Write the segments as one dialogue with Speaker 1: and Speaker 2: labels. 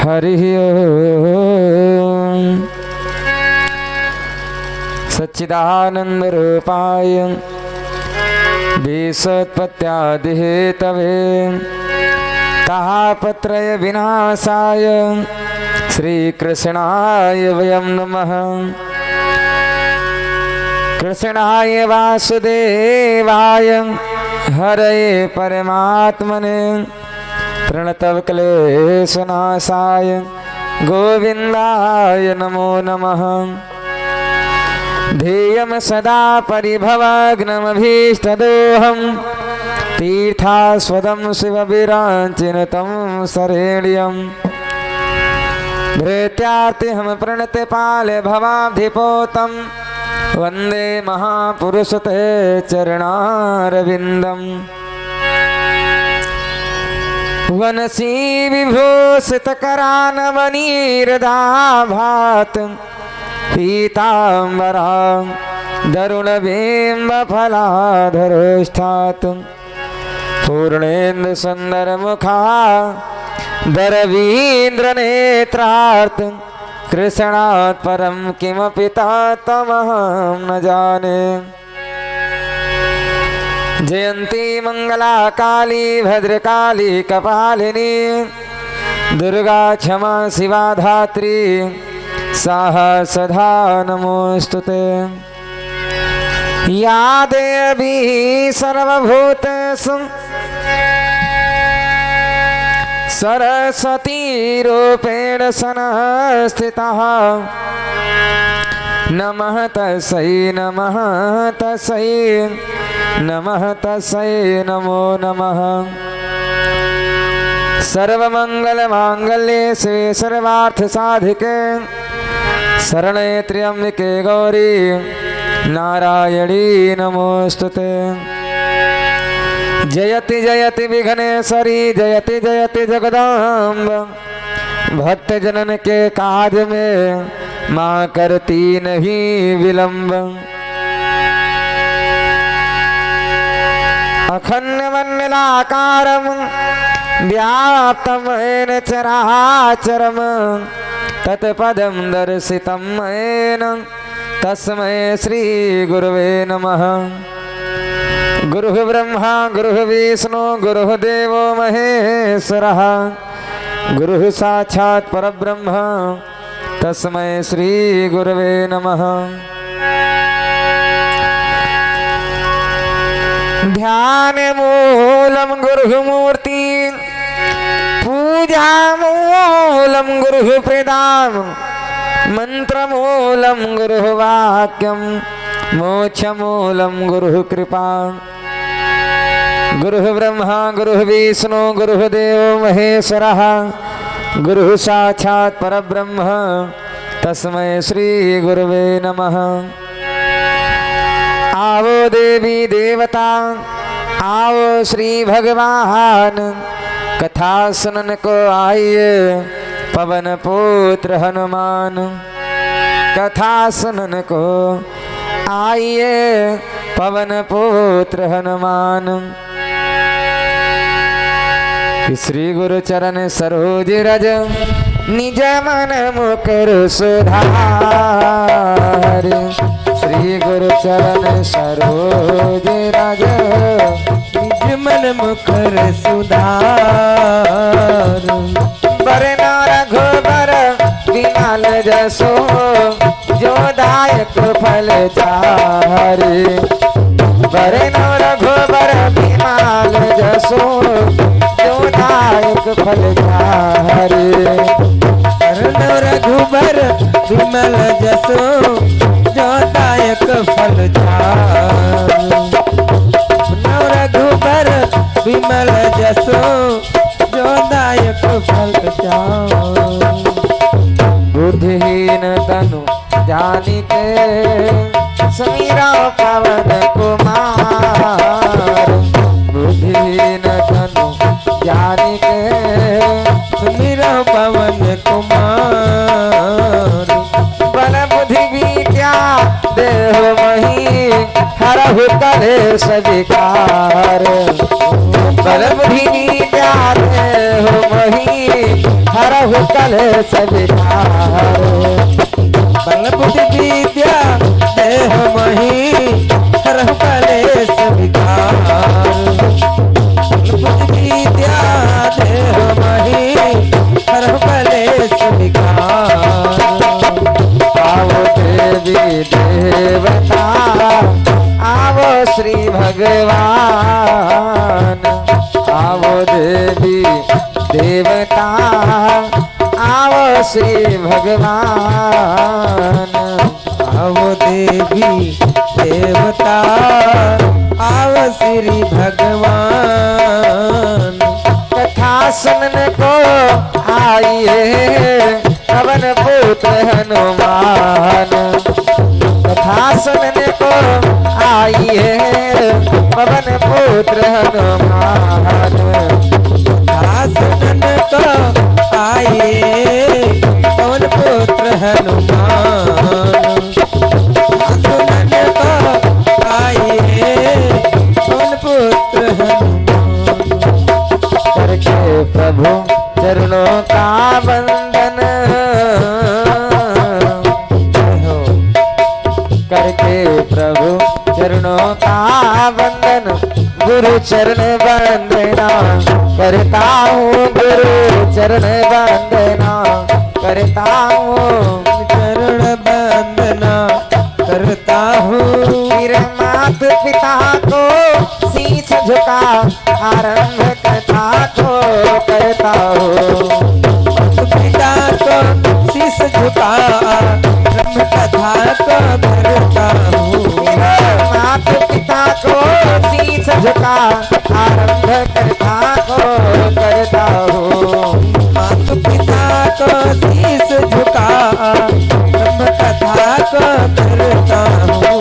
Speaker 1: हरि ओम। सच्चिदानंद रूपाय विश्वोत्पत्त्यादिहेतवे तापत्रय विनाशाय श्रीकृष्णाय वयं नमः। कृष्णाय वासुदेवाय हरये परमात्मने प्रणतक्लेशनाशाय गोविन्दाय नमो नमः। ध्येयं सदा परिभवग्नमभीष्टदोहं तीर्थास्पदं शिवविराञ्चिनुतं शरेण्यं भृत्यार्तिहं प्रणतपाले भवाब्धिपोतं वन्दे महापुरुषते चरणारविन्दम्। वनसी विभूषितकरानवनीरदाभात् पीताम्बरा दरुणबिम्बफलाधरोष्ठात् पूर्णेन्दुसुन्दरमुखा दरवीन्द्रनेत्रार्थ कृष्णात् परं किमपि तमहं न जाने। जयंती मंगला काली भद्रकाली कपालिनी दुर्गा क्षमा शिवा धात्री साहा सदा नमोस्तुते। या देवी सर्वभूतेषु सरस्वती रूपेण संस्थितः नमः तस्यै नमः तस्यै नमः तस्यै नमो नमः। सर्वमंगलमांगल्ये शिवे सर्वार्थसाधिके शरणे त्र्यंबके गौरी नारायणी नमोस्तुते। जयति जयति विघ्नेश्वरी जयति जयति जगदम्ब भक्त जनन के काज में माँ करती नहीं विलंब। अखण्डमण्डलाकारं व्याप्तं येन चराचरं तत्पदं दर्शितं येन तस्मै श्री गुरुवे नमः। गुरुः ब्रह्मा गुरुः विष्णु गुरुः देवो महेश्वरः गुरुः साक्षात् परब्रह्म तस्मै श्री गुरुवे नमः। ध्यान मूलम गुरुः मूर्ति पूजा मूलम गुरुः प्रदान मंत्र मूलम गुरुः वाक्यम मोक्ष मूलम गुरुः कृपा। गुरुः ब्रह्मा गुरुः विष्णु गुरुः देवो महेश्वरः गुरुः साक्षात् परब्रह्म तस्मै श्री गुरुवे नमः। आओ देवी देवता आओ श्री भगवान कथा सुनन को आइए पवन पुत्र हनुमान। कथा सुनन को आइए पवन पुत्र हनुमान। श्री गुरु चरण सरोज रज निज मन मुकुर सुधार। श्री गुरु चरण सरोज रज निज मन मुकुर सुधार। बरना रघुबर बिमल जसो जो दायक फल चारि। बरना रघुबर बिमल जसो जो दायक फल चारि। बरना रघुबर बिमल जसो जो दायक फल चारि। रघुबर बिमल जसो जो दायक फल चारि। बुद्धिहीन तनु जानिके समीरा पवन कुमार। बुद्धिहीन तनु जानिके समीरा पवन कुमार। बल बुद्धि विद्या देह मही हरहु कलेश विकार। बल बुद्धि विद्या देहु मोहि हरहु कलेश विकार
Speaker 2: बल बुद्धि विद्या देह मोहि हरहु कलेश विकार बुद्धि विद्या देह मोहि हरहु कलेश विकार
Speaker 1: आवो देवी देवता आवो श्री भगवान आवो देवी देवता आवो श्री भगवान
Speaker 2: आवो देवी देवता आवो श्री भगवान
Speaker 1: कथा सुनने को आइए पवन पुत्र हनुमान कथा सुनने को आइए पवन पुत्र हनुमान
Speaker 2: सुनन को आइए पवन पुत्र हनुमान सुनन को आइए पवन पुत्र हनुमान
Speaker 1: करके प्रभु चरणों का वंदन करके प्रभु चरणों का वंदन गुरु चरण वंदना करता हूँ गुरु चरण वंदना करता हूँ
Speaker 2: चरण वंदना करता हूँ
Speaker 1: फिर मात पिता को शीश झुका आरंभ कथा को करता हूँ
Speaker 2: पिता को शीश झुका ब्रह्म कथा को करता हूँ
Speaker 1: मात पिता को शीश झुका आरंभ कथा को करता हूँ
Speaker 2: माता पिता को शीश झुका ब्रह्म कथा को करता हूँ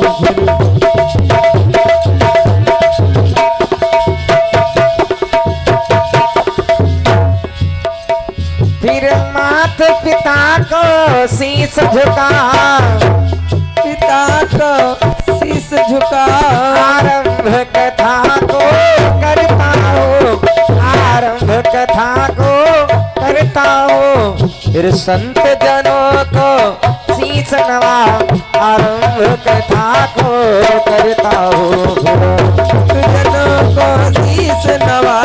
Speaker 1: फिर मात पिता को शीश झुका
Speaker 2: पिता को शीश झुका
Speaker 1: आरंभ कथा को करता हूँ आरंभ कथा को करता हूँ फिर संत जनों को शीश नवा आरंभ कथा को करता हूँ
Speaker 2: जनों को शीश नवा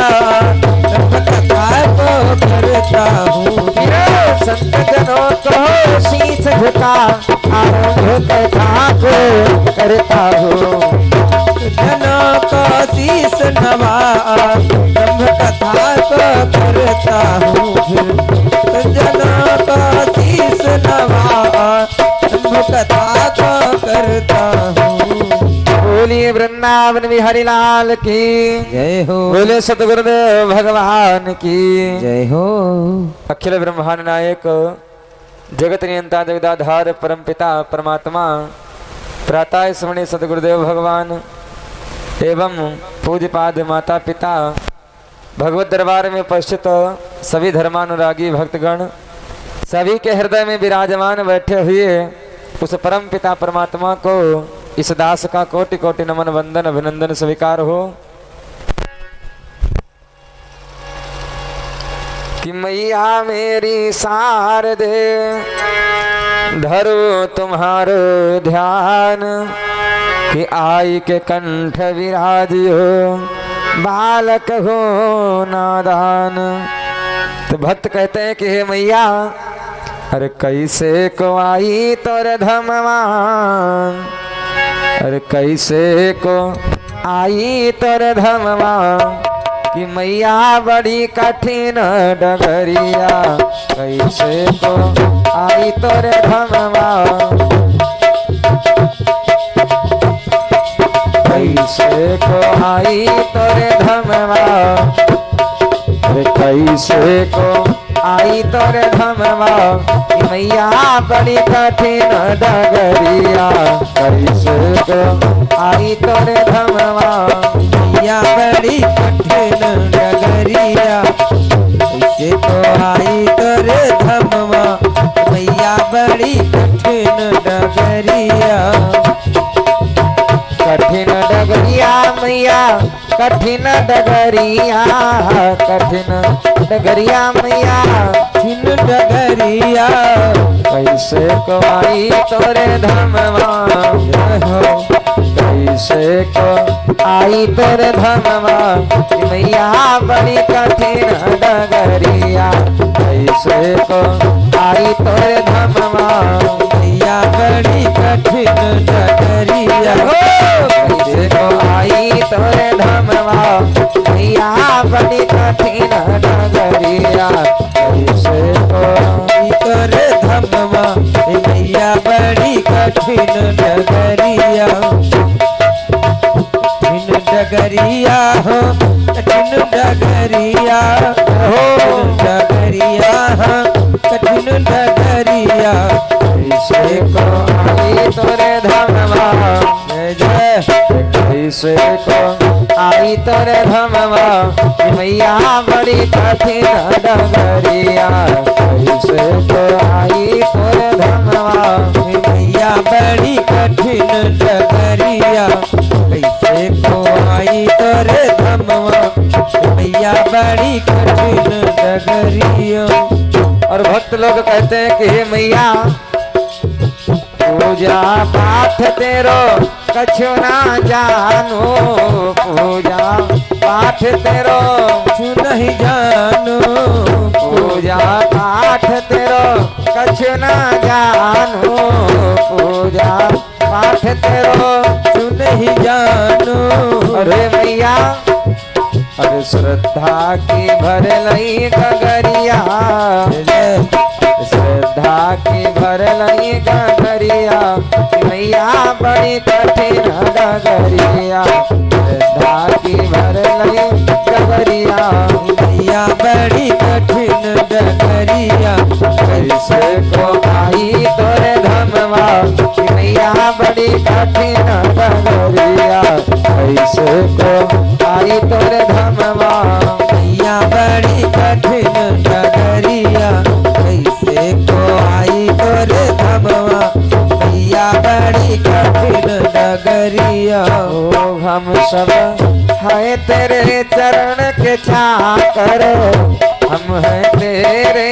Speaker 2: ब्रह्म कथा को करता हूँ
Speaker 1: फिर संत जनों को शीश झुका आरंभ कथा को करता हूँ
Speaker 2: जनों को शीश नवा ब्रह्म कथा को करता हूँ जनों को शीश नवा ब्रह्म कथा को करता हूँ
Speaker 1: बोलिए वृंदावन बिहारी लाल की
Speaker 2: जय हो
Speaker 1: बोले सतगुरुदेव भगवान की
Speaker 2: जय हो
Speaker 1: अखिल ब्रह्मांड नायक जगत नियंता जगदाधार परम पिता परमात्मा प्रातः स्मरणीय सतगुरुदेव भगवान एवं पूज्यपाद माता पिता भगवत दरबार में उपस्थित सभी धर्मानुरागी भक्तगण सभी के हृदय में विराजमान बैठे हुए उस परम पिता परमात्मा को इस दास का कोटि कोटि नमन वंदन अभिनंदन स्वीकार हो कि मैया मेरी शारदे धरो तुम्हारो ध्यान कि आई के कंठ विराजियो बालक हो नादान। तो भक्त कहते हैं कि हे मैया अरे कैसे को आई तोर धमवान अरे कैसे को आई तोर धमवान कि मैया बड़ी कठिन डगरिया कैसे को आई तोरे धमवान कैसे को आई तोरे धमवान अरे कैसे को आई तोरे धमवान कि मैया बड़ी कठिन डगरिया कैसे को आई तोरे धमवान
Speaker 2: मैया बड़ी कठिन डगरिया कैसे तो आई तोरे धमवा मैया बड़ी कठिन डगरिया
Speaker 1: कठिन डगरिया मैया कठिन कठिन डगरिया मैया
Speaker 2: कठिन डगरिया
Speaker 1: कैसे को आई तोरे धमवा
Speaker 2: हो
Speaker 1: कैसे को आई तोरे धमवा मैया बड़ी कठिन डगरिया कैसे को आई तोरे धमवा
Speaker 2: मैया बड़ी कठिन डगरिया
Speaker 1: कैसे को आई तोरे धमवा मैया बड़ी कठिन डगरिया कैसे को
Speaker 2: तोरे धमवा मैया बड़ी कठिन डगरिया कठिन डगरिया हो कठिन डगरिया हो डगरिया हो कठिन डगरिया
Speaker 1: कैसे को आई तोरे धमवा
Speaker 2: जय जय
Speaker 1: कैसे को आई तोरे धमवा मैया बड़ी कठिन डगरिया कैसे को आई तोरे धमवा
Speaker 2: मैया बड़ी कठिन डगरिया कैसे को आई तोरे धमवा मैया बड़ी कठिन डगरिया।
Speaker 1: और भक्त लोग कहते हैं कि हे मैया पूजा पाठ तेरो कछु ना जानो पूजा पाठ तेरो
Speaker 2: कछु नहीं जानो
Speaker 1: पूजा पाठ तेरो कछु ना जानो पूजा पाठ तेरो
Speaker 2: कछु नहीं जानो
Speaker 1: अरे मैया अरे श्रद्धा की भर लई गगरिया श्रद्धा की भर लई गगरिया मैया बड़ी कठिन डगरिया श्रद्धा की भर लई गगरिया
Speaker 2: मैया बड़ी कठिन डगरिया
Speaker 1: कैसे को आई तोरे धमवा मैया बड़ी कठिन डगरिया कैसे को आई तोरे धमवा
Speaker 2: मैया बड़ी कठिन डगरिया कैसे को आई तोरे धमवा मैया बड़ी कठिन डगरिया।
Speaker 1: ओ हम सब है तेरे चरण के चाकर हम हैं तेरे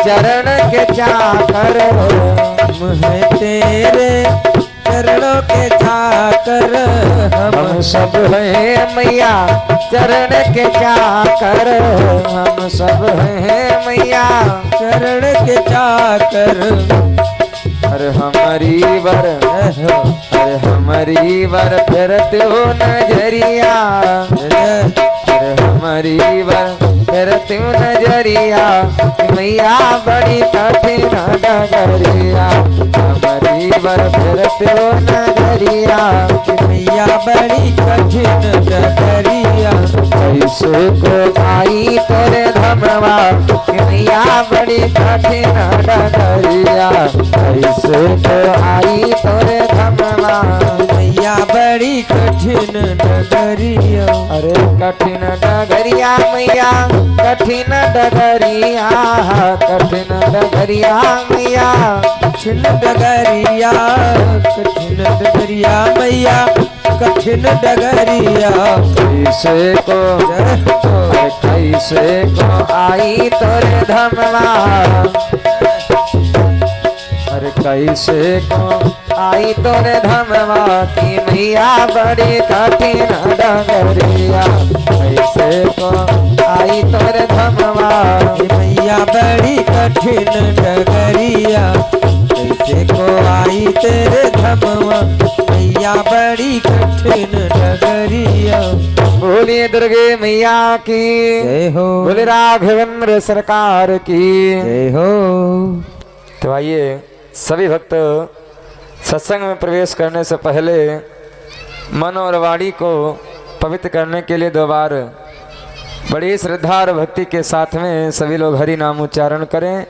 Speaker 1: चरण के चाकर
Speaker 2: हम हैं तेरे चरणों के चाकर
Speaker 1: हम सब हैं मैया चरण के चाकर हम सब हैं मैया
Speaker 2: चरण के चाकर
Speaker 1: अरे हमारी बर अरे हमारी बर फिर तू नजरिया अरे हमारी बर फिर तू नजरिया मैया बड़ी कठिन डगरिया हमारी बर फिर तू नजरिया
Speaker 2: मैया बड़ी कठिन डगरिया
Speaker 1: कैसे को आई तोरे धमवा मैया बड़ी कठिन डगरिया कैसे को आई तोरे धमवा
Speaker 2: मैया बड़ी कठिन डगरिया।
Speaker 1: अरे कठिन डगरिया मैया कठिन डगरिया कठिन डगरिया मैया
Speaker 2: कठिन डगरिया कठिन डगरिया मैया कठिन डगरिया
Speaker 1: कैसे को अरे कैसे को आई तोरे धमवा अरे कैसे को आई तोरे धमवा की मैया बड़ी कठिन डगरिया कैसे को आई तोरे धमवा
Speaker 2: मैया बड़ी कठिन डगरिया कैसे को आई तेरे धमवा मैया बड़ी कठिन डगरिया।
Speaker 1: बोलिए दुर्गे मैया की
Speaker 2: जय हो
Speaker 1: बोले राघवेंद्र सरकार की
Speaker 2: जय हो।
Speaker 1: तो आइए सभी भक्त सत्संग में प्रवेश करने से पहले मन और वाणी को पवित्र करने के लिए 2 बार बड़ी श्रद्धा और भक्ति के साथ में सभी लोग हरि नाम उच्चारण करें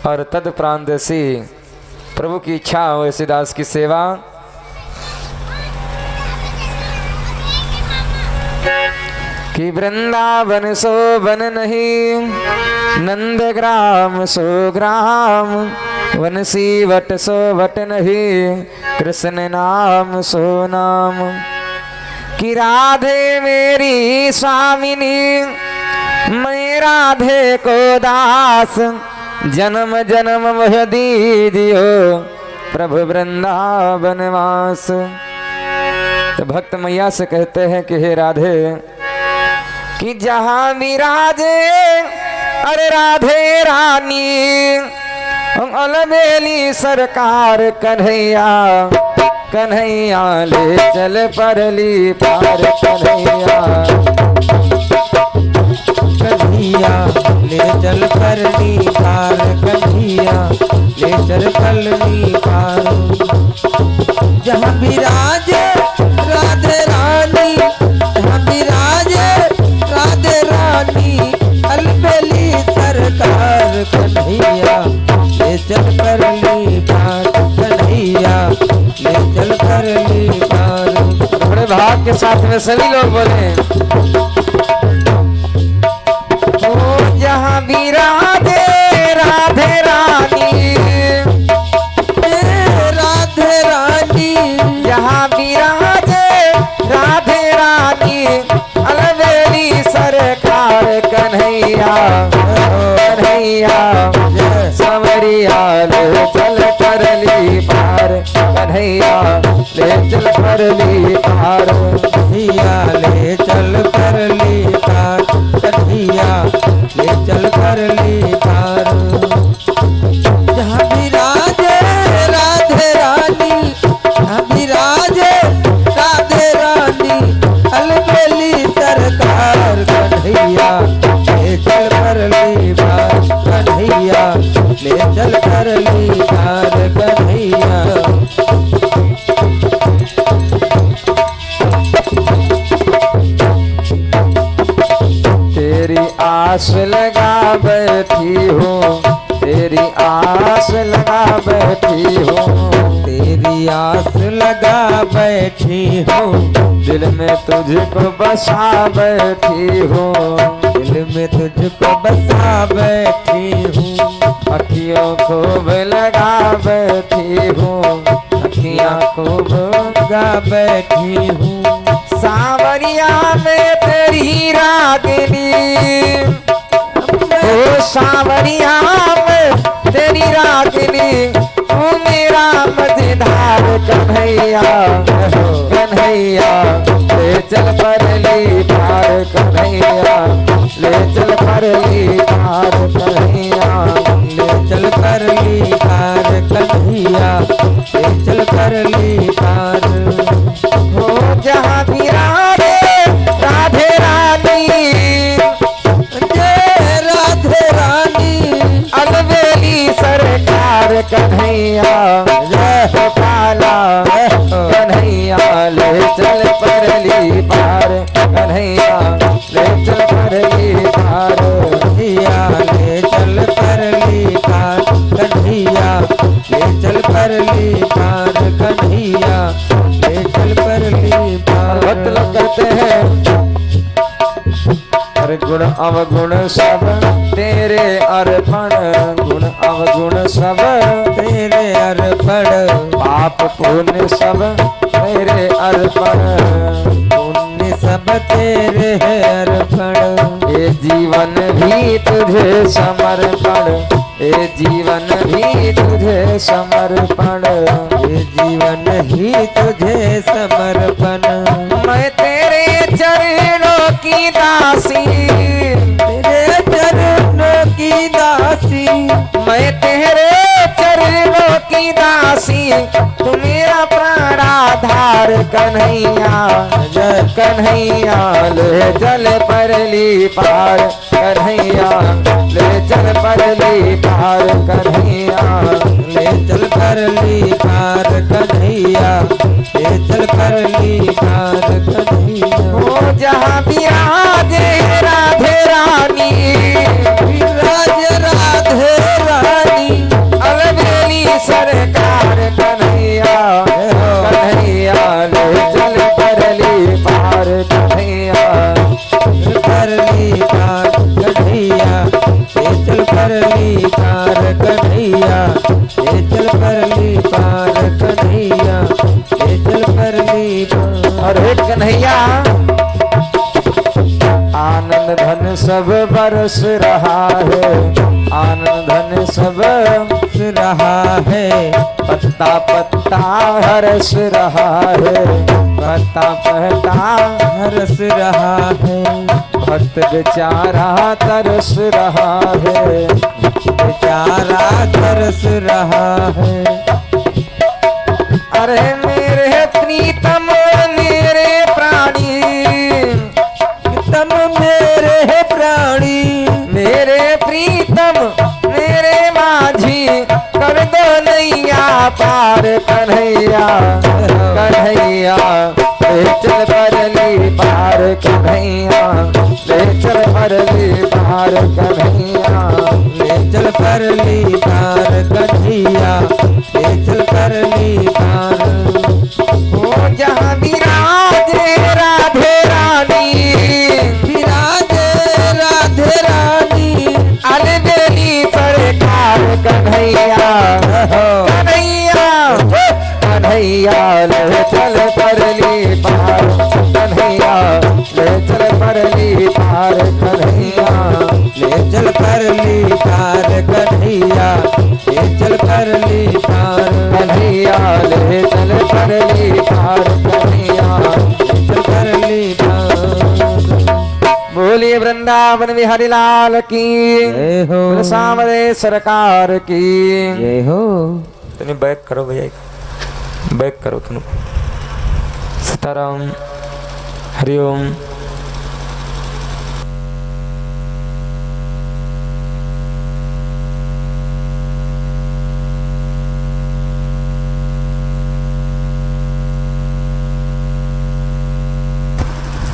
Speaker 1: और तदुपरांत प्रभु की इच्छा हो ऐसी दास की सेवा। कि वृंदावन सो वन नहीं नंदग्राम सो ग्राम वनसी वट सो वट नहीं कृष्ण नाम सो नाम। कि राधे मेरी स्वामिनी मैं राधे को दास जन्म जन्म वह दीजियो प्रभु वृंदावन वास। तो भक्त मैया से कहते हैं कि हे राधे कि जहां विराजे अरे राधे रानी अलबेली सरकार कन्हैया कन्हैया ले चल परली पार कन्हैया
Speaker 2: कन्हैया ले चल परली पार कन्हैया ले चल परली पार। जहाँ विराजे राधे रानी जहाँ विराजे राधे रानी अलबेली सरकार कन्हैया ले चल परली पार कन्हैया ले चल परली पार।
Speaker 1: बड़े भाग के साथ में सभी लोग बोले ओ जहाँ विराजे राधे रानी
Speaker 2: राधे रानी
Speaker 1: जहाँ विराजे राधे रानी अलबेली सरकार कन्हैया कन्हैया समरिया ले चल करली पार कन्हैया ले चल करली पार
Speaker 2: कन्हैया ले चल परली पार कन्हैया ले चल परली पार। जहाँ विराजे राधे रानी जहाँ विराजे राधे रानी अलबेली सरकार कन्हैया ले चल परली पार कन्हैया ले चल परली पार कन्हैया।
Speaker 1: तेरी आस लगा बैठी हूँ तेरी आस लगा बैठी हूँ
Speaker 2: तेरी आस लगा बैठी हूँ
Speaker 1: दिल में तुझको बसा बैठी हूँ
Speaker 2: दिल में तुझको बसा बैठी हूँ
Speaker 1: अखियों खूब लगा बैठी हूँ अखियाँ खूब
Speaker 2: लगा बैठी हूँ
Speaker 1: सावरिया में तेरी रागिनी ओ सावरिया में तेरी रागिनी तू मेरा मजेदार कन्हैया कन्हैया ले चल परली पार कन्हैया ले चल परली पार कन्हैया
Speaker 2: ले चल परली पार कन्हैया ले चल परली पार।
Speaker 1: हो जहाँ विराजे राधे रानी
Speaker 2: जय राधे रानी
Speaker 1: अलबेली सरकार कन्हैया जय काला कन्हैया ले चल परली पार कन्हैया ले चल परली पार
Speaker 2: कन्हैया ले चल परली पार कन्हैया ले चल परली पार कन्हैया ले चल परली पार।
Speaker 1: भक्त लोग कहते हैं अरे गुण अवगुण सब तेरे अर्पण गुण अवगुण सब
Speaker 2: तेरे अर्पण
Speaker 1: पाप पुण्य सब तेरे अर्पण
Speaker 2: पुण्य सब तेरे है अर्पण।
Speaker 1: ये जीवन भी तुझे समर्पण ये जीवन भी तुझे समर्पण
Speaker 2: ये जीवन ही तुझे समर्पण।
Speaker 1: मैं तेरे चरणों की दासी
Speaker 2: तेरे चरणों की दासी
Speaker 1: मैं तेरे चरणों की दासी तू मेरा प्राणाधार कन्हैया कन्हैया ले चल परली पार कन्हैया ले चल परली पार कन्हैया
Speaker 2: ले चल परली पार कन्हैया ले चल परली पार कन्हैया।
Speaker 1: ओ जहाँ विराजे राधे रानी
Speaker 2: विराज राधे रानी
Speaker 1: अलबेली सरकार कन्हैया कन्हैया ले चल परली पार कन्हैया
Speaker 2: परली पार कन्हैया ले चल परली पार कन्हैया ले चल परली पार कन्हैया ले चल परली पार।
Speaker 1: अरे कन्हैया आनंद धन सब बरस रहा है, आनंद धन सब
Speaker 2: बरस रहा है,
Speaker 1: पत्ता पत्ता हरस रहा है, पत्ता पत्ता
Speaker 2: हरस रहा है,
Speaker 1: भक्त बेचारा तरस रहा है,
Speaker 2: बेचारा तरस रहा है।
Speaker 1: अरे मेरे प्रीतम मेरे प्राणी,
Speaker 2: प्रीतम मेरे प्राणी,
Speaker 1: मेरे प्रीतम मेरे माझी कर दो नैया पार कन्हैया, कन्हैया ले चल परली पार कन्हैया, ले चल परली पार कन्हैया,
Speaker 2: ले चल परली पार कन्हैया, ले चल परली पार।
Speaker 1: ओ जहाँ विराजे राधे रानी,
Speaker 2: विराजे राधे रानी,
Speaker 1: अलबेली सरकार कन्हैया, कन्हैया कन्हैया ले चल परली पार कन्हैया, ले चल परली पार कन्हैया,
Speaker 2: ले चल परली पार कन्हैया, ले चल परली पार
Speaker 1: कन्हैया ले चल परली पार कन्हैया,
Speaker 2: ले चल परली पार।
Speaker 1: बोलिए वृंदावन बिहारी लाल की
Speaker 2: जय हो,
Speaker 1: सांवरे सरकार की
Speaker 2: जय हो।
Speaker 1: तुम बैक करो भैया, बैक करो तुम। सीताराम हरिओम।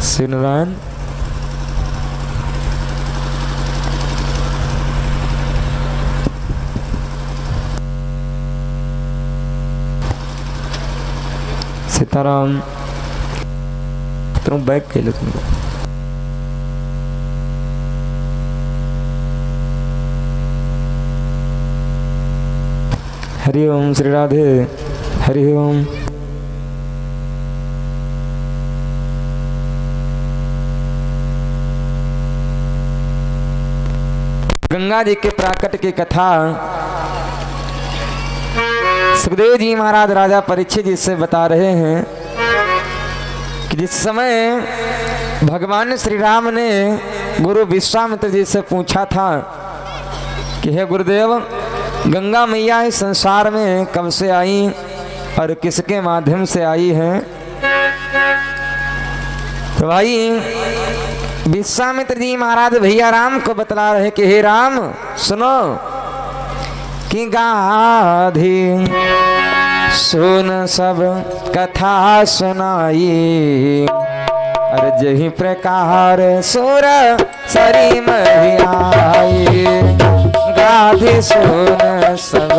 Speaker 1: श्री नारायण। सीताराम तुम बैक के लो तुम। हरि ओम श्री राधे हरि ओम। गंगा जी के प्राकट की कथा सुखदेव जी महाराज राजा परीक्षित जी से बता रहे हैं कि जिस समय भगवान श्री राम ने गुरु विश्वामित्र जी से पूछा था कि हे गुरुदेव, गंगा मैया इस संसार में कब से आई और किसके माध्यम से आई है, तो भाई विश्वामित्र जी महाराज भैया राम को बतला रहे कि हे राम सुनो कि गाधी सुन सब कथा सुनाई, और जही प्रकार सुर सरी महियाई, गाधी सुन सब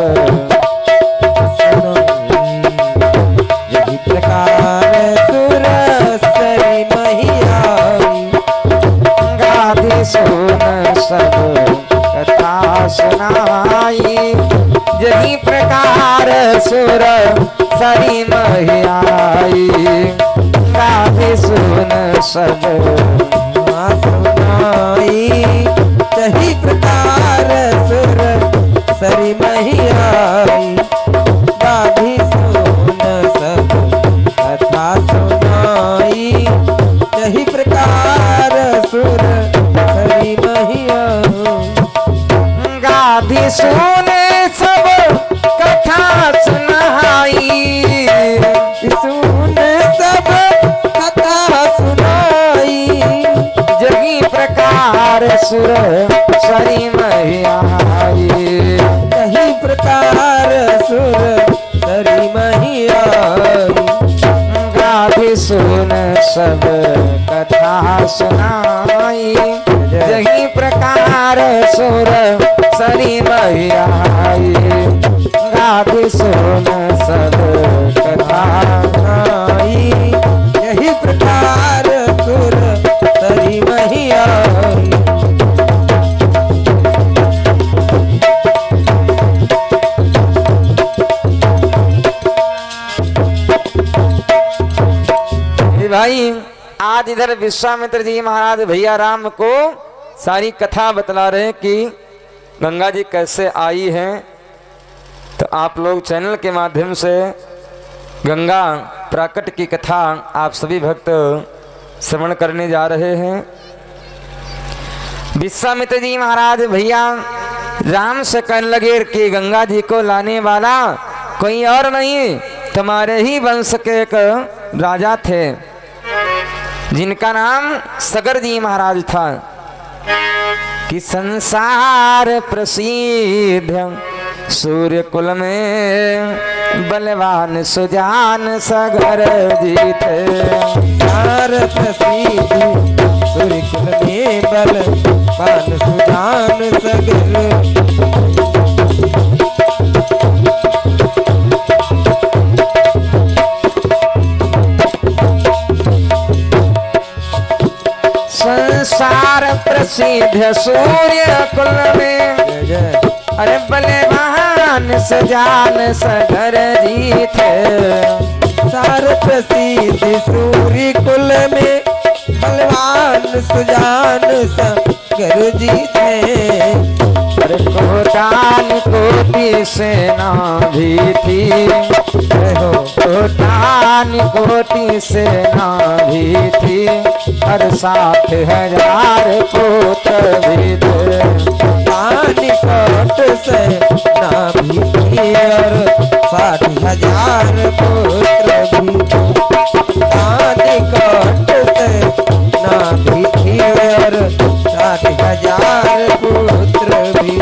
Speaker 2: यही प्रकार सुर सरी महियाई,
Speaker 1: गाधी सुन सब कथा सुनाई, यही प्रकार सुर सरी महियाई, गाधी सुन सब
Speaker 2: सुनाई, यही प्रकार सुर सरी महियाई, गाधी सुन सब कथा सुनाई, यही प्रकार सुर सरी महियाई,
Speaker 1: गाधी सुने सब कथा सुनाई,
Speaker 2: सुन सब कथा सुनाई,
Speaker 1: जगी प्रकार सुर सरी महियाई,
Speaker 2: यही प्रकार सुर सरी महियाई,
Speaker 1: गाधी सुन सब कथा सुनाई, जही प्रकार सुर सरी महियाई, गाधी सुन सब कथा
Speaker 2: सुनाई, यही प्रकार सुर सरी महियाई।
Speaker 1: भाई आज इधर विश्वामित्र जी महाराज भैया राम को सारी कथा बतला रहे हैं कि गंगा जी कैसे आई हैं। तो आप लोग चैनल के माध्यम से गंगा प्राकट की कथा आप सभी भक्त श्रवण करने जा रहे हैं। विश्वामित्र जी महाराज भैया राम से कहने लगे कि गंगा जी को लाने वाला कोई और नहीं, तुम्हारे ही वंश के एक राजा थे जिनका नाम सगर जी महाराज था। कि संसार प्रसिद्ध सूर्य कुल में बलवान सुजान सगर जी थे।
Speaker 2: संसार प्रसिद्ध सूर्य कुल में बलवान सुजान सगर।
Speaker 1: संसार प्रसिद्ध सूर्य कुल में अरे बलवान सजान सगर जी थे।
Speaker 2: संसार प्रसिद्ध सूर्य कुल में बलवान सुजान सगर जी थे।
Speaker 1: अरे कोटान कोटि सेना भी थी, कोटान कोटि सेना भी थी, और 60,000 पुत्र भी थे।
Speaker 2: कोटान कोट सेना भी थी और 60,000 पुत्र भी। कोटान कोट सेना भी थी और 60,000 पुत्र भी।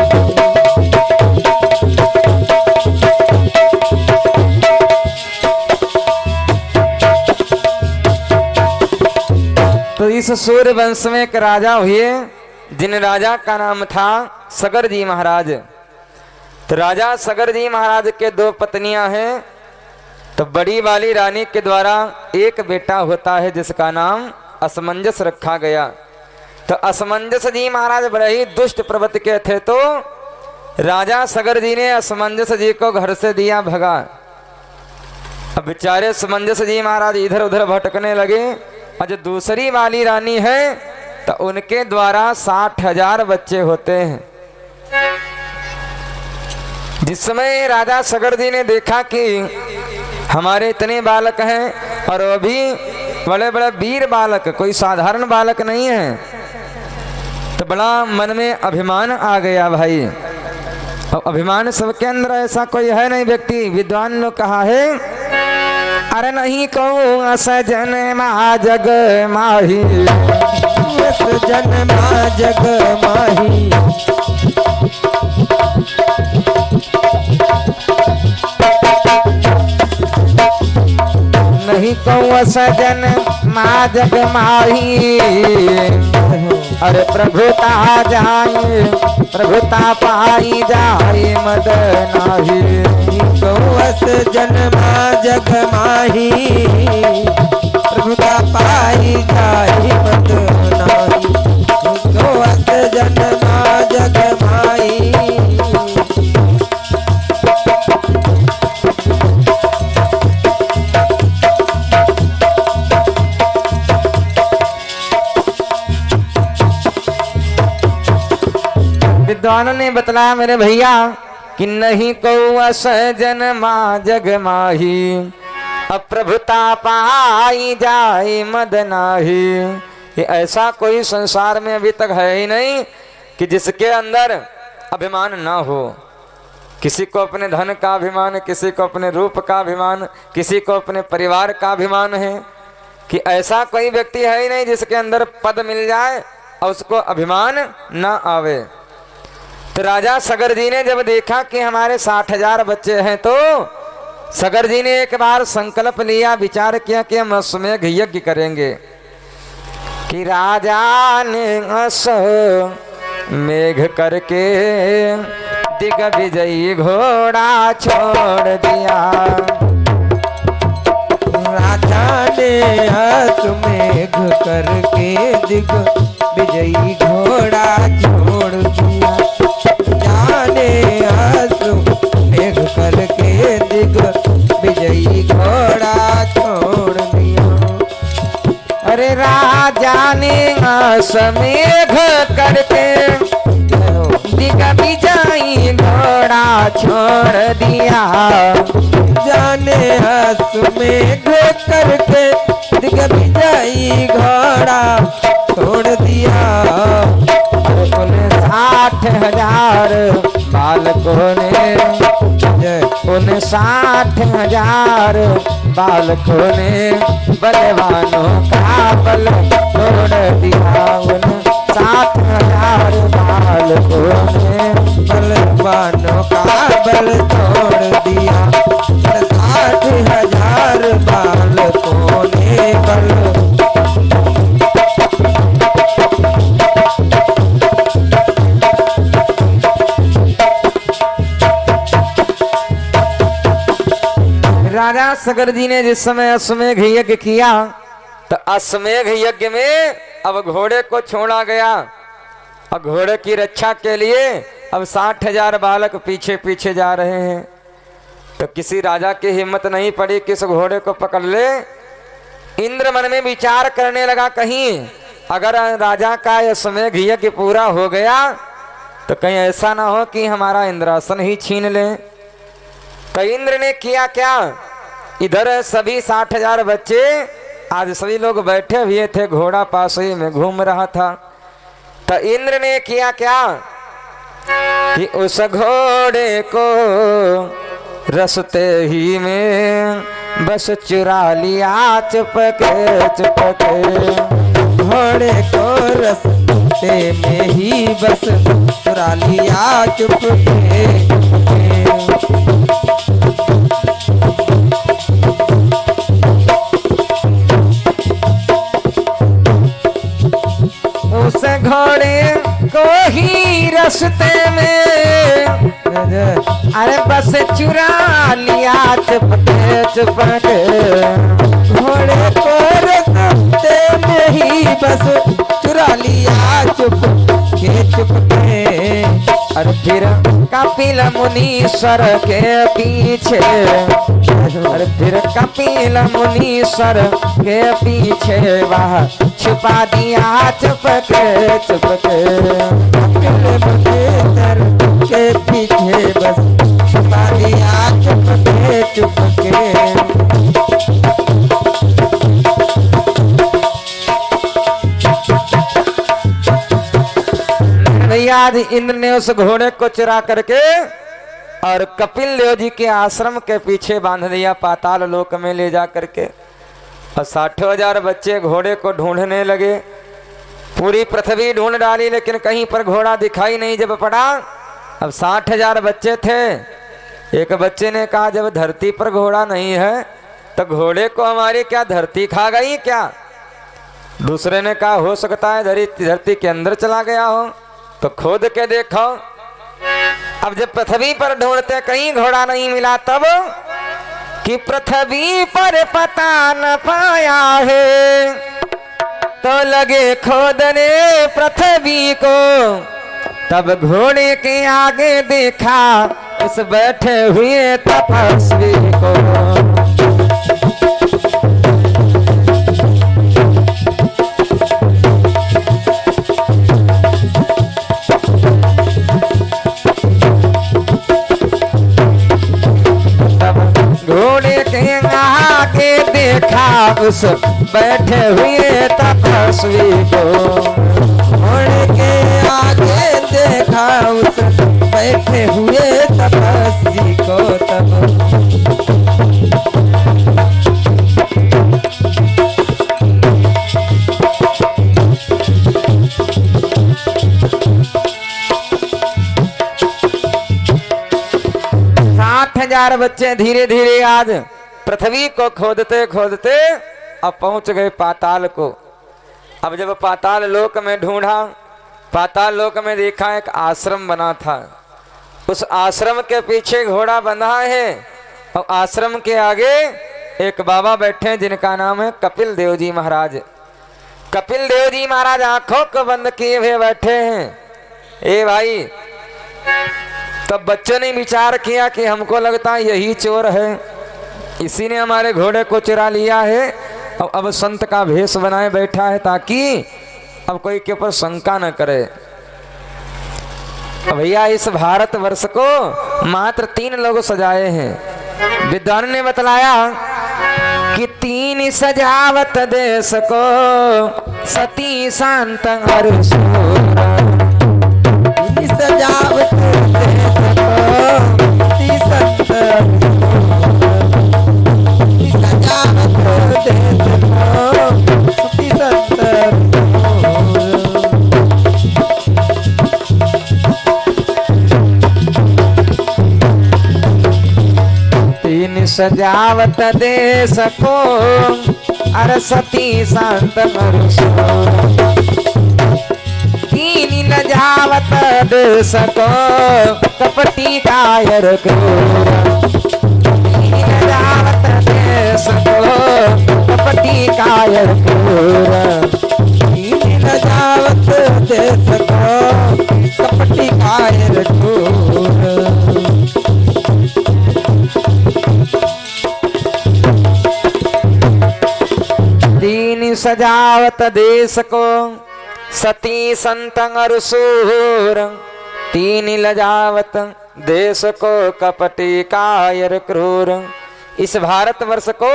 Speaker 1: तो इस सूर्य वंश में एक राजा हुए जिन राजा का नाम था सगर जी महाराज। तो राजा सगर जी महाराज के 2 पत्नियां हैं। तो बड़ी वाली रानी के द्वारा एक बेटा होता है जिसका नाम असमंजस रखा गया। तो असमंजस जी महाराज बड़े ही दुष्ट प्रवृत्ति के थे, तो राजा सगर जी ने असमंजस जी को घर से दिया भगा। अब बेचारे असमंजस जी महाराज इधर उधर भटकने लगे। और जो दूसरी वाली रानी है तो उनके द्वारा 60,000 बच्चे होते हैं। जिस समय राजा सगर जी ने देखा कि हमारे इतने बालक हैं और वो भी बड़े बड़े वीर बालक, कोई साधारण बालक नहीं है, तो बड़ा मन में अभिमान आ गया भाई। और अभिमान सबके अंदर ऐसा कोई है नहीं व्यक्ति। विद्वान लोग कहा है अरे नहीं कहूँ सजन मा जग माही,
Speaker 2: सजन मा जग माही।
Speaker 1: नहीं कहूँ सजन मा जग माही, अरे प्रभुता जाए प्रभुता पाई जाए मद नाही।
Speaker 2: गौस जन्मा जग माही, प्रभुता पाई जाए मद नाही। गौस जन्मा जग माही।
Speaker 1: विद्वानों ने बतलाया मेरे भैया कि नहीं कौआ सजन मा जग माही, अप्रभुता पाई जाए मद नाही। ये ऐसा कोई संसार में अभी तक है ही नहीं कि जिसके अंदर अभिमान ना हो। किसी को अपने धन का अभिमान, किसी को अपने रूप का अभिमान, किसी को अपने परिवार का अभिमान है, कि ऐसा कोई व्यक्ति है ही नहीं जिसके अंदर पद मिल जाए और उसको अभिमान ना आवे। तो राजा सगर जी ने जब देखा कि हमारे 60,000 बच्चे हैं, तो सगर जी ने एक बार संकल्प लिया, विचार किया कि हम अश्वमेघ यज्ञ करेंगे। कि राजा ने अश्वमेघ करके दिग्विजयी घोड़ा छोड़ दिया।
Speaker 2: राजा ने अश्वमेघ करके दिग्विजयी घोड़ा छोड़ दिया। जाने अश्वमेघ करके दिग्विजयी घोड़ा छोड़ दिया।
Speaker 1: असमेघ करके दिग्विजयी घोड़ा छोड़ दिया।
Speaker 2: जाने असमेघ करके दिग्विजयी घोड़ा छोड़ दिया।
Speaker 1: कुल 60,000 बालकों ने उन 60,000 बालकों ने बलवानों का बल तोड़ दिया। उन 60,000 बालकों ने
Speaker 2: बलवानों का बल तोड़ दिया। 60,000 बालकों ने बल
Speaker 1: राजा सगर जी ने जिस समय अश्वमेघ यज्ञ किया तो अश्वमेघ यज्ञ में अब घोड़े को छोड़ा गया और घोड़े की रक्षा के लिए अब 60,000 बालक पीछे पीछे जा रहे हैं। तो किसी राजा की हिम्मत नहीं पड़ी कि इस घोड़े को पकड़ ले। इंद्र मन में विचार करने लगा, कहीं अगर राजा का अश्वमेघ यज्ञ पूरा हो गया तो कहीं ऐसा ना हो कि हमारा इंद्रासन ही छीन ले। तो इंद्र ने किया क्या, इधर सभी 60,000 बच्चे आज सभी लोग बैठे हुए थे, घोड़ा पास ही में घूम रहा था। तो इंद्र ने किया क्या कि उस घोड़े को रस्ते ही में बस चुरा लिया चुपके चुपके।
Speaker 2: घोड़े को रस्ते में ही बस चुरा लिया चुपके।
Speaker 1: उस घोड़े को ही रस्ते में अरे बस चुरा लिया चुपके चुपके।
Speaker 2: घोड़े को रस्ते में ही बस चुरा लिया चुपके चुपके।
Speaker 1: और फिर कपिल मुनीश्वर के पीछे और फिर कपिल मुनीश्वर के पीछे वह छुपा दिया चुपके चुपके।
Speaker 2: कपिल मुनीश्वर के पीछे बस छुपा दिया चुपके चुपके।
Speaker 1: आज इंद्र ने उस घोड़े को चुरा करके और कपिल देव जी के आश्रम के पीछे बांध दिया, पाताल लोक में ले जा करके। और 60,000 बच्चे घोड़े को ढूंढने लगे। पूरी पृथ्वी ढूंढ डाली लेकिन कहीं पर घोड़ा दिखाई नहीं जब पड़ा। अब 60,000 बच्चे थे। एक बच्चे ने कहा, जब धरती पर घोड़ा नहीं है तो घोड़े को हमारी क्या धरती खा गई क्या? दूसरे ने कहा, हो सकता है धरती के अंदर चला गया हो, तो खोद के देखो। अब जब पृथ्वी पर ढूंढते कहीं घोड़ा नहीं मिला, तब कि पृथ्वी पर पता न पाया है, तो लगे खोदने पृथ्वी को। तब घोड़े के आगे देखा उस बैठे हुए तपस्वी को। 'था उस बैठे हुए तपस्वी को।
Speaker 2: घोड़े के आगे देखा उस बैठे हुए तपस्वी को। तब
Speaker 1: 60,000 बच्चे धीरे धीरे आज पृथ्वी को खोदते खोदते अब पहुंच गए पाताल को। अब जब पाताल लोक में ढूंढा, पाताल लोक में देखा एक आश्रम बना था। उस आश्रम के पीछे घोड़ा बंधा है और आश्रम के आगे एक बाबा बैठे हैं जिनका नाम है कपिल देव जी महाराज। कपिल देव जी महाराज आंखों को बंद किए हुए बैठे हैं। ए भाई, तब बच्चों ने विचार किया कि हमको लगता है यही चोर है, इसी ने हमारे घोड़े को चुरा लिया है और अब संत का भेष बनाए बैठा है ताकि अब कोई के ऊपर शंका न करे। भैया इस भारत वर्ष को मात्र 3 लोग सजाए हैं। विद्वान ने बतलाया कि 3 सजावत देश को, सती शांत और शूर।
Speaker 2: सजावत देश को, सती शांत सजावत देश को, सती शांत।
Speaker 1: तीन सजावत देश को, अर सती शांत और शूर। 3 लजावत देश को, कपटी कायर क्रूर। 3 लजावत देश को, कपटी कायर क्रूर।
Speaker 2: 3 लजावत देश को, कपटी कायर क्रूर।
Speaker 1: 3 सजावत देश को, सती संत और शूर। 3 लजावत देश को, कपटी कायर क्रूर। इस भारत वर्ष को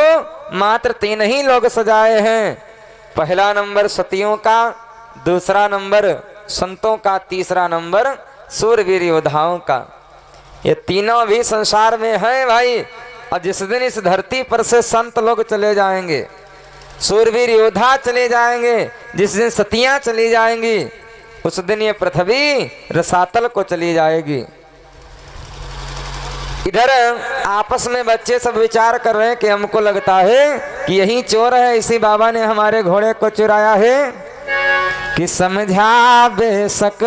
Speaker 1: मात्र 3 ही लोग सजाए हैं। पहला नंबर सतियों का, दूसरा नंबर संतों का, तीसरा नंबर सूरवीर योद्धाओं का। ये तीनों भी संसार में हैं भाई। और जिस दिन इस धरती पर से संत लोग चले जाएंगे, सूरवीर योद्धा चले जाएंगे, जिस दिन सतियां चली जाएंगी, उस दिन ये पृथ्वी रसातल को चली जाएगी। इधर आपस में बच्चे सब विचार कर रहे हैं कि हमको लगता है कि यही चोर है, इसी बाबा ने हमारे घोड़े को चुराया है। कि समझा बेशक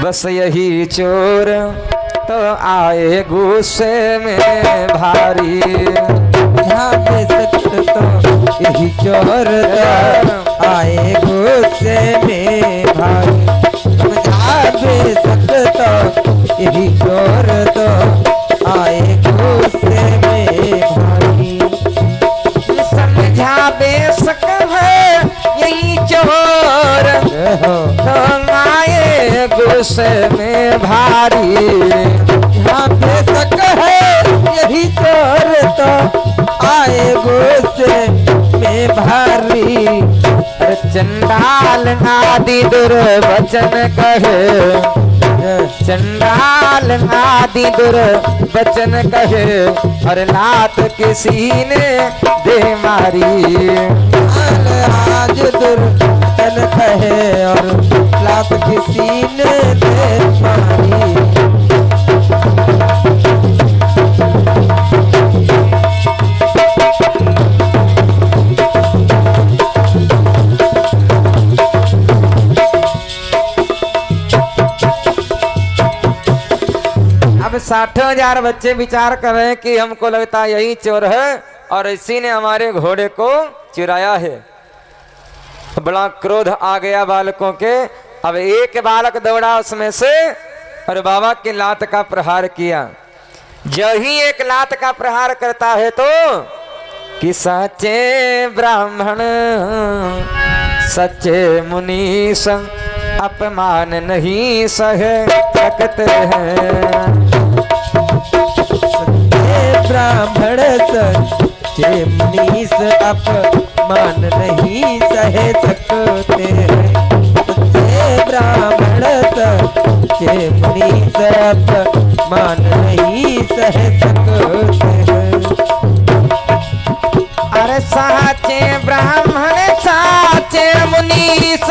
Speaker 1: बस यही चोर, तो आए गुस्से में भारी।
Speaker 2: बेशक तो यही चोर, तो आए गुस्से में भारी। बेशक तो यही चोर, तो आए गुस्से में भारी।
Speaker 1: समझा बेशक है यही चोर, तो आए गुस्से में भारी।
Speaker 2: बेशक है यही चोर, तो आए गुस्से में भारी।
Speaker 1: चंडाल आदि दुर्वचन कहे, चंडाल आदि दुर्वचन कहे, और लात किसी ने दे मारी।
Speaker 2: आज दुर्वचन कहे, और लात किसी ने दे मारी।
Speaker 1: अब 60,000 बच्चे विचार कर रहे हैं कि हमको लगता है यही चोर है, और इसी ने हमारे घोड़े को चुराया है। बड़ा क्रोध आ गया बालकों के। अब एक बालक दौड़ा उसमें से और बाबा की लात का प्रहार किया। जो ही एक लात का प्रहार करता है तो कि सच्चे ब्राह्मण सच्चे मुनीश अपमान नहीं सह सकते हैं।
Speaker 2: ब्राह्मण सच्चे मुनीस अपमान नहीं सह सकते हैं। सच्चे ब्राह्मण सच्चे मुनीस अपमान नहीं सह सकते हैं।
Speaker 1: अरे साचे ब्राह्मण साचे मुनीस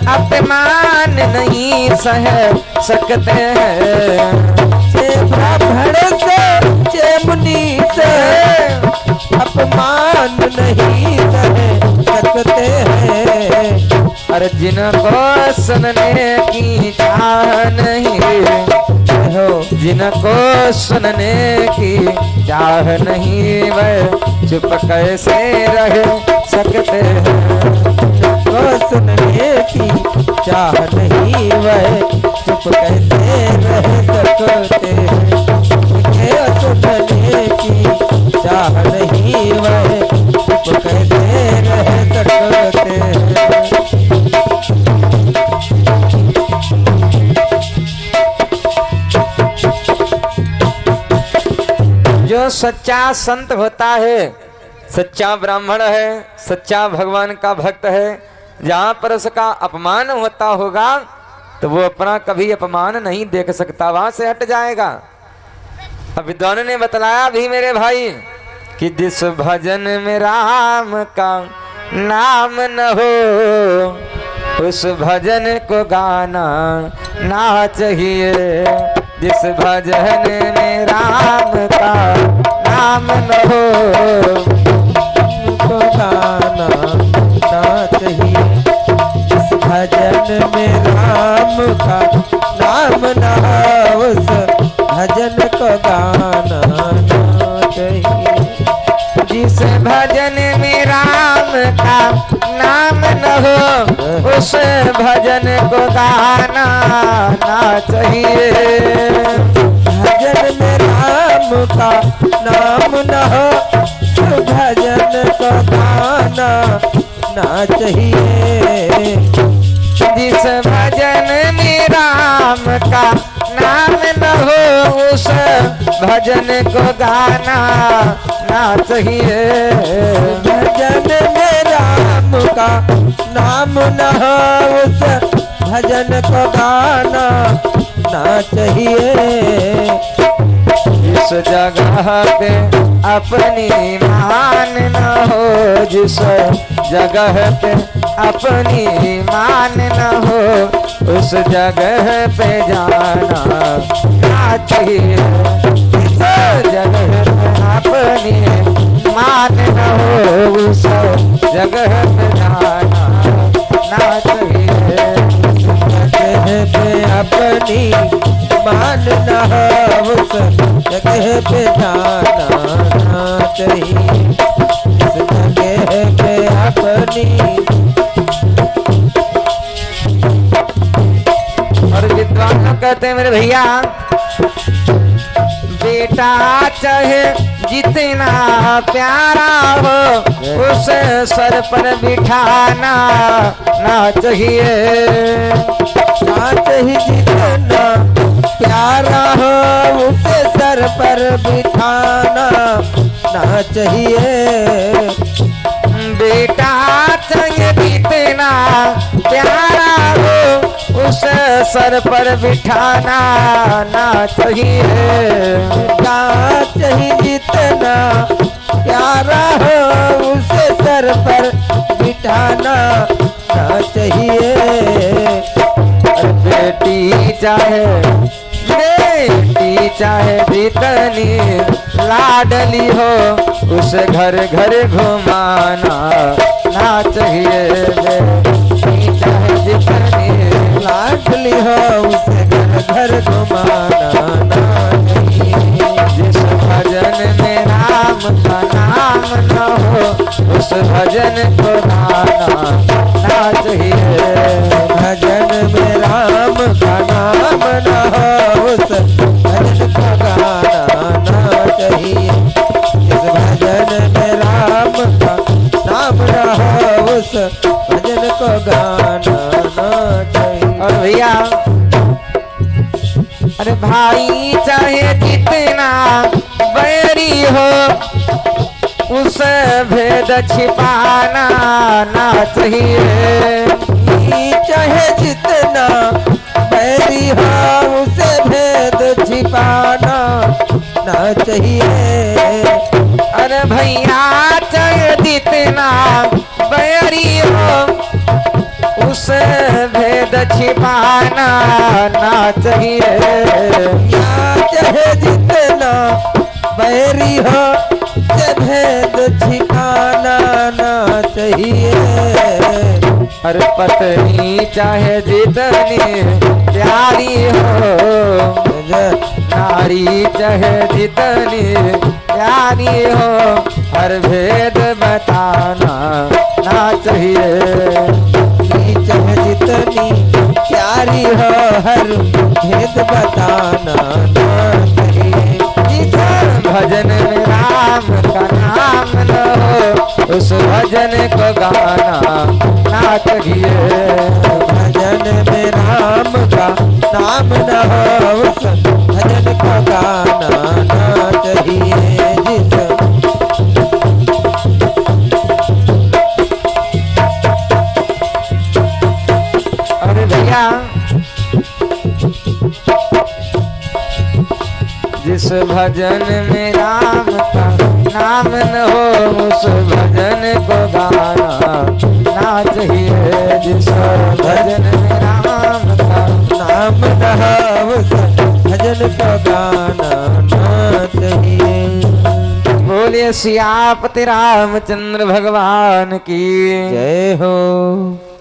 Speaker 1: अपमान नहीं सह सकते हैं।
Speaker 2: ब्राह्मण से मुनीस अपमान नहीं सह सकते हैं।
Speaker 1: अरे जिनको सुनने की चाह नहीं हो, जिनको सुनने की चाह नहीं, वह चुप कैसे रह सकते हैं।
Speaker 2: जिनको सुनने की चाह नहीं, वह चुप कैसे रह सकते हैं। सुनने की चाह नहीं, वह चुप कैसे रह सकते हैं।
Speaker 1: सच्चा संत होता है, सच्चा ब्राह्मण है, सच्चा भगवान का भक्त है, जहाँ पर उसका अपमान होता होगा तो वो अपना कभी अपमान नहीं देख सकता, वहां से हट जाएगा। अब विद्वान ने बतलाया भी मेरे भाई कि जिस भजन में राम का नाम न हो उस भजन को गाना ना चाहिए। जिस भजन में राम का नाम न हो
Speaker 2: को गाना ना चाहिए। इस भजन में राम का नाम ना उस भजन को गाना ना चाहिए।
Speaker 1: जिस भजन में राम का नाम न हो उस भजन को गाना ना चाहिए।
Speaker 2: भजन में राम का नाम न हो उस भजन को गाना ना चाहिए।
Speaker 1: जिस भजन में राम का नाम न हो उस भजन को गाना ना चाहिए।
Speaker 2: भजन में राम का नाम न हो उस भजन को गाना ना चाहिए।
Speaker 1: जिस जगह पे अपनी मान न हो, जिस जगह पे अपनी मान न हो उस जगह पे जाना ना चाहिए। जिस जगह पे अपनी मान न हो उस जगह पे जाना ना चाहिए।
Speaker 2: जगह पे अपनी मान न हो उस जगह पे जाना ना चाहिए। इस जगह पे अपनी।
Speaker 1: और विद्वान लोग कहते हैं मेरे भैया, बेटा चाहे जितना प्यारा हो उस सर पर बिठाना ना चाहिए।
Speaker 2: साथ ही जितना प्यारा हो उसे सर पर बिठाना ना चाहिए।
Speaker 1: बेटा चाहे जितना प्यारा हो उस सर पर बिठाना ना चाहिए।
Speaker 2: चाहिए जितना प्यारा हो उसे सर पर बिठाना ना चाहिए।
Speaker 1: बेटी चाहे जितनी लाडली हो उसे घर घर घुमाना ना चाहिए। बेटी चाहे जितनी
Speaker 2: लाडली हो उसे घर घर घुमाना ना चाहिए।
Speaker 1: जिस भजन में राम का नाम न हो उस भजन को गाना ना चाहिए।
Speaker 2: भजन में राम का नाम न हो उस भजन को गाना ना चाहिए। इस भजन में राम का नाम न हो उस भजन को गाना ना चाहिए।
Speaker 1: और भैया अरे भाई चाहे जितना बैरी हो उस भेद छिपाना ना चाहिए।
Speaker 2: चाहे जितना बैरी हो उसे भेद छिपाना ना चाहिए।
Speaker 1: अरे भैया चाहे जितना बैरी हो उस भेद छिपाना ना चाहिए।
Speaker 2: चाहे जितना बैरी हो उसे भेद छिपाना ना चाहिए।
Speaker 1: अरे पत्नी चाहे जितनी प्यारी हो नारी चाहे जितनी प्यारी हो हर भेद बताना ना चाहिए।
Speaker 2: चाहे जितनी प्यारी हो हर भेद बताना ना चाहिए।
Speaker 1: जिस भजन में राम का नाम न हो उस भजन को गाना ना चाहिए।
Speaker 2: भजन में राम का नाम न हो उस भजन को गाना ना चाहिए।
Speaker 1: जिस भजन में राम का नाम न हो उस भजन को गाना ना चाहिए। जिस भजन में राम का
Speaker 2: नाम न हो उस भजन को गाना ना चाहिए।
Speaker 1: बोलिए सियापति रामचंद्र भगवान की
Speaker 2: जय हो।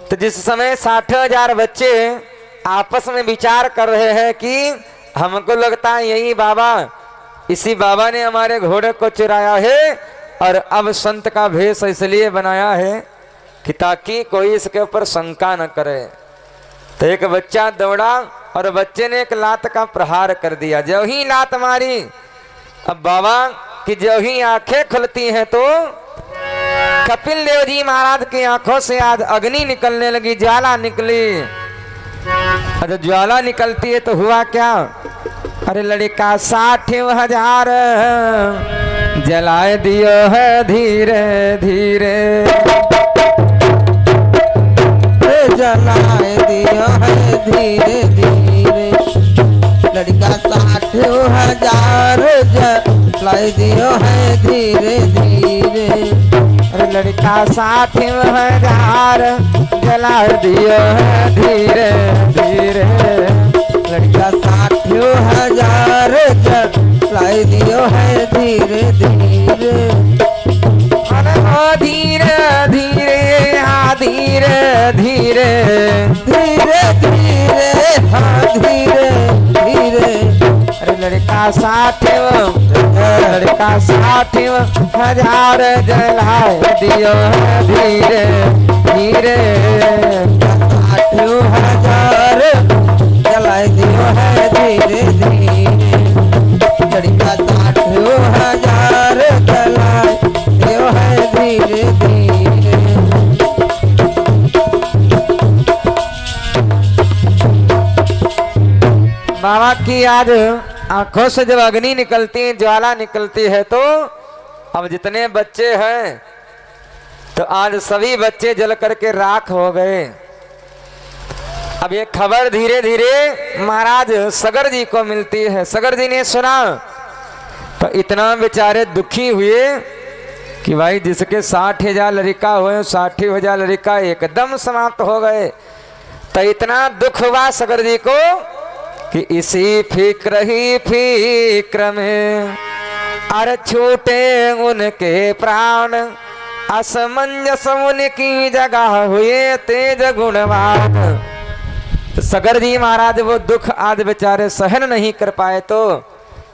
Speaker 1: तो जिस समय 60,000 बच्चे आपस में विचार कर रहे हैं कि हमको लगता है यही बाबा, इसी बाबा ने हमारे घोड़े को चुराया है और अब संत का भेष इसलिए बनाया है कि ताकि कोई इसके ऊपर शंका न करे। तो एक बच्चा दौड़ा और बच्चे ने एक लात का प्रहार कर दिया। जो ही लात मारी, अब बाबा की जो ही आंखें खुलती हैं तो कपिल देव जी महाराज की आंखों से आज अग्नि निकलने लगी, ज्वाला निकली। जब ज्वाला निकलती है तो हुआ क्या? अरे लड़का 60,000 जलाए दियो है धीरे धीरे,
Speaker 2: जलाए दियो है धीरे धीरे। लड़का 60,000 जलाए दियो है धीरे धीरे।
Speaker 1: अरे लड़का 60,000 जला दियो है धीरे धीरे।
Speaker 2: लड़का 60,000 जलाए दियो है धीरे धीरे।
Speaker 1: अरे ओ धीरे धीरे हाँ धीरे धीरे
Speaker 2: धीरे धीरे हाँ धीरे धीरे।
Speaker 1: अरे लड़का 60,000 जलाए दियो है धीरे धीरे।
Speaker 2: 60,000 जलाए दियो है धीरे धीरे। लड़का 60,000 जलाए दियो है धीरे धीरे।
Speaker 1: बाबा की आज आंखों से जब अग्नि निकलती है, ज्वाला निकलती है, तो अब जितने बच्चे हैं तो आज सभी बच्चे जल करके राख हो गए। अब ये खबर धीरे धीरे महाराज सगर जी को मिलती है। सगर जी ने सुना तो इतना बेचारे दुखी हुए कि भाई जिसके 60,000 लड़का हुए 60,000 लड़का एकदम समाप्त हो गए। तो इतना दुख हुआ सगर जी को कि इसी फिक्र ही फिक्र में अर छूटे उनके प्राण, असमंजस उनकी जगह हुए तेज गुणवान। तो सगर जी महाराज वो दुख आज बेचारे सहन नहीं कर पाए, तो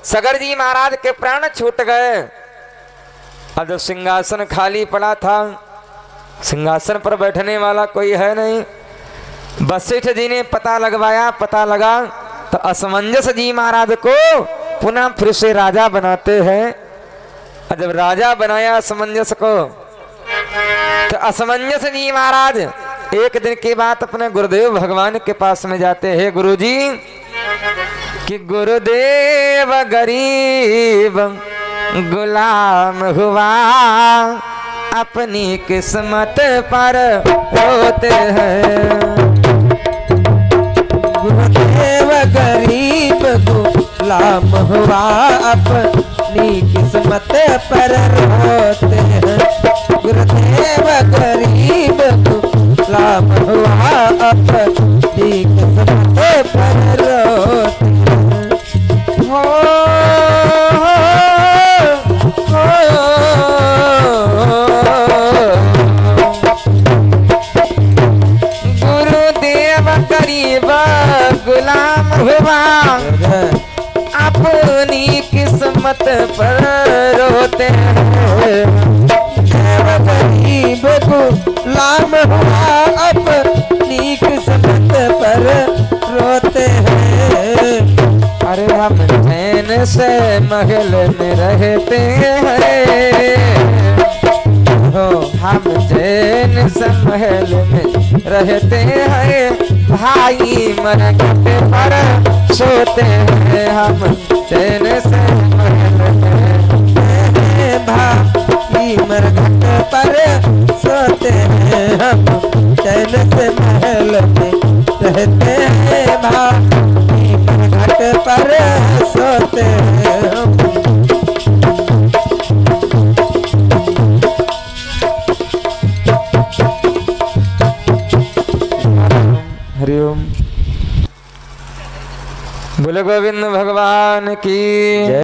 Speaker 1: सगर जी महाराज के प्राण छूट गए। अब जब सिंहासन खाली पड़ा था, सिंहासन पर बैठने वाला कोई है नहीं, वशिष्ठ जी ने पता लगवाया। पता लगा तो असमंजस जी महाराज को पुनः फिर से राजा बनाते हैं। और जब राजा बनाया असमंजस को, तो असमंजस जी महाराज एक दिन के बाद अपने गुरुदेव भगवान के पास में जाते हैं। गुरुजी कि गुरुदेव गरीब गुलाम हुआ, अपनी किस्मत पर रोते हैं।
Speaker 2: गुरुदेव गरीब गुलाम हुआ, अपनी किस्मत पर रोते हैं। गुरुदेव गरीब गुलाम हुआ, अपनी किस्मत पर रोते हैं।
Speaker 1: हो गुरुदेव गरीब गुलाम हुआ, अपनी किस्मत पर रोते हैं।
Speaker 2: गरीब गुलाम हुआ, अपनी किस्मत पर रोते हैं।
Speaker 1: अरे हम चैन से महल में रहते हैं, हो हम चैन से महल में रहते हैं। भाई मरघट पर सोते हैं, हम चैन से महल में।
Speaker 2: भाई मरघट पर सोते हैं, हम चैन से महल में रहते हैं। भाई मरघट पर बरसते हम।
Speaker 1: हरिओम। बोले गोविंद भगवान की
Speaker 2: जय।